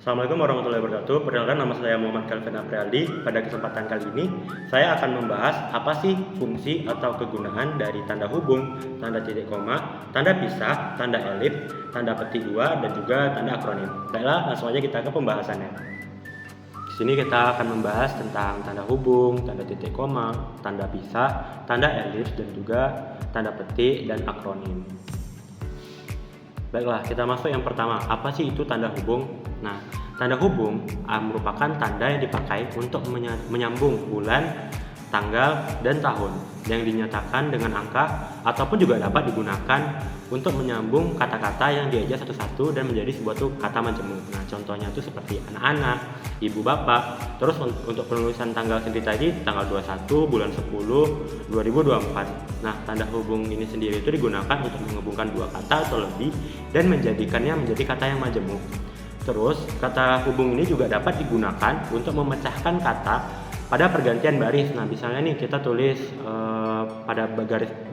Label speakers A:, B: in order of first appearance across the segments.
A: Assalamualaikum warahmatullahi wabarakatuh. Perkenalkan, nama saya Muhammad Calvin Aprialdi. Pada kesempatan kali ini, saya akan membahas apa sih fungsi atau kegunaan dari tanda hubung, tanda titik koma, tanda pisah, tanda elip, tanda petik dua, dan juga tanda akronim. Baiklah, langsung aja kita ke pembahasannya. Di sini kita akan membahas tentang tanda hubung, tanda titik koma, tanda pisah, tanda elips, dan juga tanda petik dan akronim. Baiklah, kita masuk yang pertama. Apa sih itu tanda hubung? Nah, tanda hubung merupakan tanda yang dipakai untuk menyambung bulan, tanggal, dan tahun yang dinyatakan dengan angka, ataupun juga dapat digunakan untuk menyambung kata-kata yang dieja satu-satu dan menjadi sebuah kata majemuk. Nah, contohnya itu seperti anak-anak, ibu bapak. Terus untuk penulisan tanggal sendiri tadi, tanggal 21 bulan 10 2024. Nah, tanda hubung ini sendiri itu digunakan untuk menghubungkan dua kata atau lebih dan menjadikannya menjadi kata yang majemuk. Terus, kata hubung ini juga dapat digunakan untuk memecahkan kata pada pergantian baris. Nah, misalnya nih kita tulis pada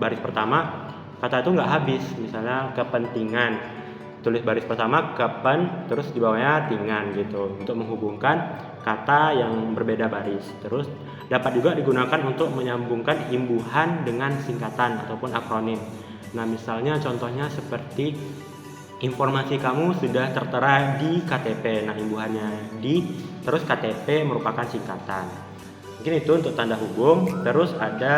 A: baris pertama kata itu nggak habis, misalnya kepentingan, tulis baris pertama kepen, terus di bawahnya tingan gitu, untuk menghubungkan kata yang berbeda baris. Terus dapat juga digunakan untuk menyambungkan imbuhan dengan singkatan ataupun akronim. Nah, misalnya contohnya seperti informasi kamu sudah tertera di KTP. Nah, imbuhannya di, terus KTP merupakan singkatan. Mungkin itu untuk tanda hubung. Terus ada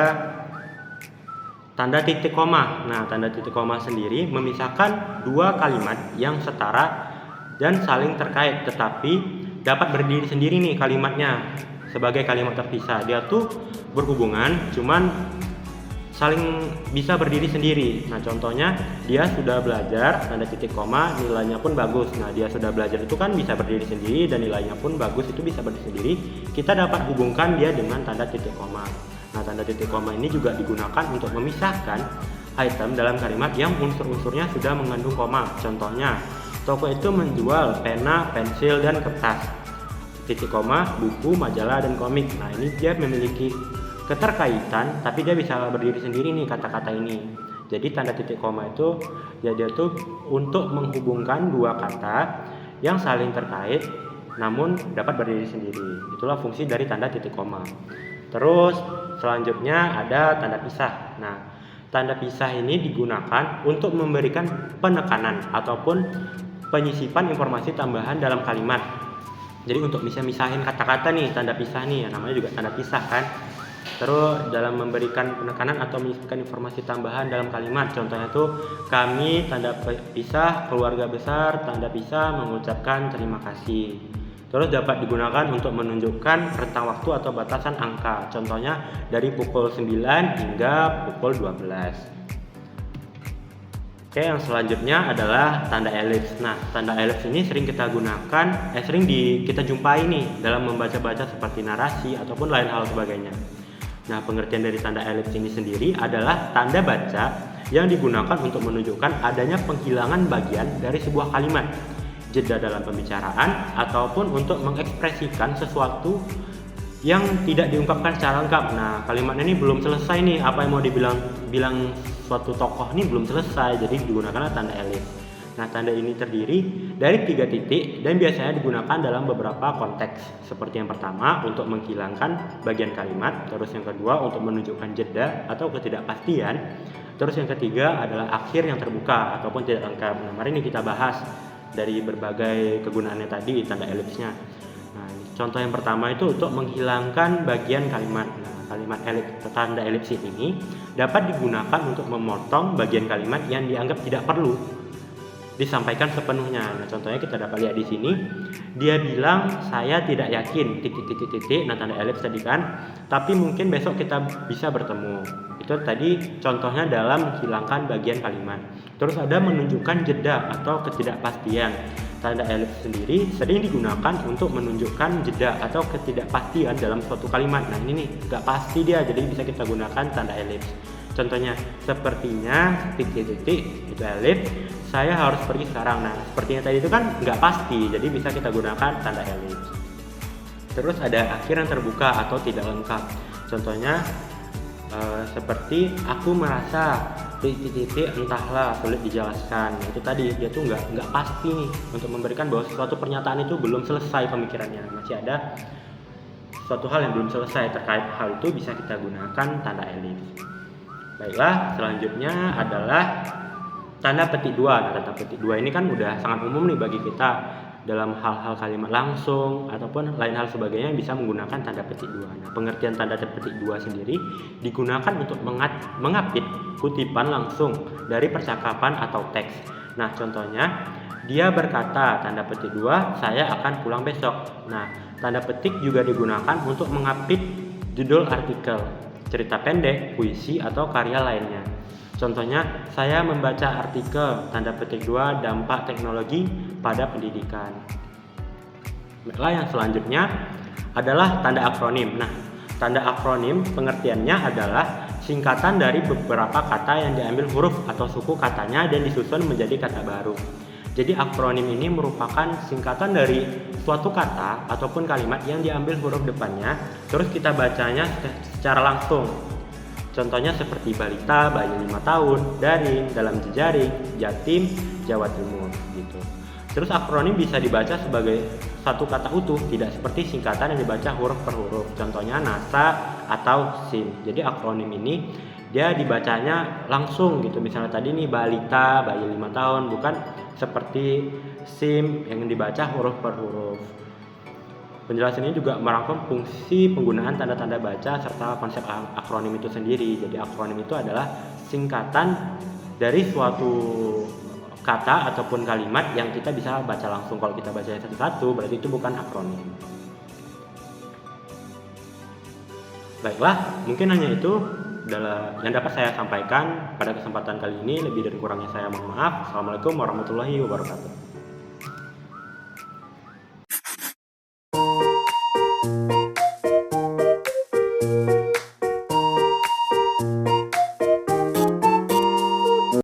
A: tanda titik koma. Nah, tanda titik koma sendiri memisahkan dua kalimat yang setara dan saling terkait, tetapi dapat berdiri sendiri nih kalimatnya sebagai kalimat terpisah. Dia tuh berhubungan, cuman saling bisa berdiri sendiri. Nah, contohnya dia sudah belajar, tanda titik koma, nilainya pun bagus. Nah, dia sudah belajar itu kan bisa berdiri sendiri dan nilainya pun bagus, itu bisa berdiri sendiri. Kita dapat hubungkan dia dengan tanda titik koma. Nah, tanda titik koma ini juga digunakan untuk memisahkan item dalam kalimat yang unsur-unsurnya sudah mengandung koma. Contohnya, toko itu menjual pena, pensil, dan kertas. Titik koma, buku, majalah, dan komik. Nah, ini dia memiliki keterkaitan, tapi dia bisa berdiri sendiri nih kata-kata ini. Jadi tanda titik koma itu ya dia tuh untuk menghubungkan dua kata yang saling terkait namun dapat berdiri sendiri. Itulah fungsi dari tanda titik koma. Terus selanjutnya ada tanda pisah. Nah, tanda pisah ini digunakan untuk memberikan penekanan ataupun penyisipan informasi tambahan dalam kalimat. Jadi untuk bisa misahin kata-kata nih, tanda pisah nih, namanya juga tanda pisah kan. Terus dalam memberikan penekanan atau menyisipkan informasi tambahan dalam kalimat, contohnya tuh kami tanda pisah keluarga besar tanda pisah mengucapkan terima kasih. Terus dapat digunakan untuk menunjukkan rentang waktu atau batasan angka, contohnya dari pukul 9 hingga pukul 12. Oke, yang selanjutnya adalah tanda elips. Nah, tanda elips ini sering kita gunakan, kita jumpai nih dalam membaca-baca seperti narasi ataupun lain hal sebagainya. Nah, pengertian dari tanda elips ini sendiri adalah tanda baca yang digunakan untuk menunjukkan adanya penghilangan bagian dari sebuah kalimat, jeda dalam pembicaraan, ataupun untuk mengekspresikan sesuatu yang tidak diungkapkan secara lengkap. Nah, kalimatnya ini belum selesai nih, apa yang mau bilang suatu tokoh ini belum selesai, jadi digunakan tanda elips. Nah, tanda ini terdiri dari 3 titik dan biasanya digunakan dalam beberapa konteks. Seperti yang pertama untuk menghilangkan bagian kalimat, terus yang kedua untuk menunjukkan jeda atau ketidakpastian, terus yang ketiga adalah akhir yang terbuka ataupun tidak lengkap. Nah, mari ini kita bahas dari berbagai kegunaannya tadi tanda elipsnya. Nah, contoh yang pertama itu untuk menghilangkan bagian kalimat. Nah, kalimat tanda elips ini dapat digunakan untuk memotong bagian kalimat yang dianggap tidak perlu disampaikan sepenuhnya. Nah, contohnya kita dapat lihat di sini, dia bilang saya tidak yakin titik. Nah, tanda elips tadi kan, tapi mungkin besok kita bisa bertemu. Itu tadi contohnya dalam menghilangkan bagian kalimat. Terus ada menunjukkan jeda atau ketidakpastian. Tanda elips sendiri sering digunakan untuk menunjukkan jeda atau ketidakpastian dalam suatu kalimat. Nah, ini nih nggak pasti dia, jadi bisa kita gunakan tanda elips. Contohnya sepertinya titik itu elips, saya harus pergi sekarang. Nah, sepertinya tadi itu kan nggak pasti, jadi bisa kita gunakan tanda elips. Terus ada akhir yang terbuka atau tidak lengkap. Contohnya Seperti aku merasa titik-titik entahlah, sulit dijelaskan. Itu tadi dia tuh nggak pasti nih untuk memberikan bahwa suatu pernyataan itu belum selesai pemikirannya, masih ada suatu hal yang belum selesai. Terkait hal itu bisa kita gunakan tanda elips. Baiklah, selanjutnya adalah tanda petik dua. Nah, tanda petik dua ini kan udah sangat umum nih bagi kita dalam hal-hal kalimat langsung ataupun lain hal sebagainya bisa menggunakan tanda petik dua. Nah, pengertian tanda petik dua sendiri digunakan untuk mengapit kutipan langsung dari percakapan atau teks. Nah, contohnya dia berkata tanda petik dua, saya akan pulang besok. Nah, tanda petik juga digunakan untuk mengapit judul artikel, cerita pendek, puisi, atau karya lainnya. Contohnya, saya membaca artikel tanda petik 2 dampak teknologi pada pendidikan. Baiklah, yang selanjutnya adalah tanda akronim. Nah, tanda akronim pengertiannya adalah singkatan dari beberapa kata yang diambil huruf atau suku katanya dan disusun menjadi kata baru. Jadi akronim ini merupakan singkatan dari suatu kata ataupun kalimat yang diambil huruf depannya, terus kita bacanya secara langsung. Contohnya seperti balita, bayi 5 tahun, daring, dalam jejaring, Jatim, Jawa Timur gitu. Terus akronim bisa dibaca sebagai satu kata utuh, tidak seperti singkatan yang dibaca huruf per huruf. Contohnya NASA atau SIM. Jadi akronim ini dia dibacanya langsung gitu. Misalnya tadi nih balita, bayi 5 tahun, bukan seperti SIM yang dibaca huruf per huruf. Penjelasan ini juga merangkum fungsi penggunaan tanda-tanda baca serta konsep akronim itu sendiri. Jadi akronim itu adalah singkatan dari suatu kata ataupun kalimat yang kita bisa baca langsung. Kalau kita baca satu-satu berarti itu bukan akronim. Baiklah, mungkin hanya itu yang dapat saya sampaikan pada kesempatan kali ini. Lebih dan kurangnya saya mohon maaf. Assalamualaikum warahmatullahi wabarakatuh.